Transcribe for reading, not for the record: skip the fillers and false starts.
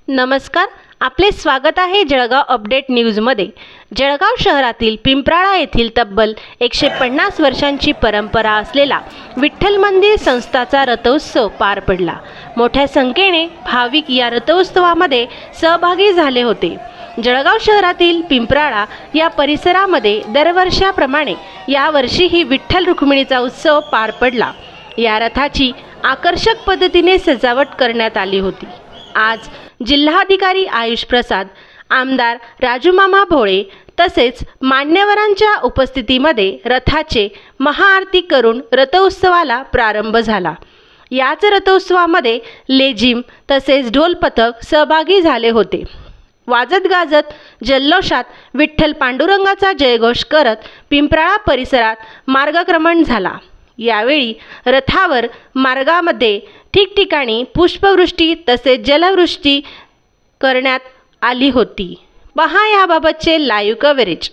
नमस्कार, आपले स्वागत आहे जळगाव अपडेट न्यूजमध्ये। जळगाव शहरातील पिंपराळा येथील तब्बल 150 वर्षांची परंपरा असलेला विठ्ठल मंदिर संस्थाचा रथोत्सव पार पडला। मोठ्या संख्येने भाविक या रथोत्सवामध्ये सहभागी झाले होते। जळगाव शहरातील पिंपराळा या परिसरामध्ये दरवर्षाप्रमाणे यावर्षीही विठ्ठल रुक्मिणीचा उत्सव पार पडला। या रथाची आकर्षक पद्धतीने सजावट करण्यात आली होती। आज जिल्हाधिकारी आयुष प्रसाद, आमदार राजूमामा भोळे तसेच मान्यवरांच्या उपस्थितीमध्ये रथाचे महाआरती करून रथोत्सवाला प्रारंभ झाला। याच रथोत्सवामध्ये लेझिम तसेच ढोल पथक सहभागी झाले होते। वाजत गाजत जल्लोषात विठ्ठल पांडुरंगाचा जयघोष करत पिंपराळा परिसरात मार्गक्रमण झाला। यावेळी रथावर मार्गामध्ये ठिकठिकाणी पुष्पवृष्टी तसेच जलवृष्टी करण्यात आली होती। पहा याबाबतचे लाईव्ह कव्हरेज।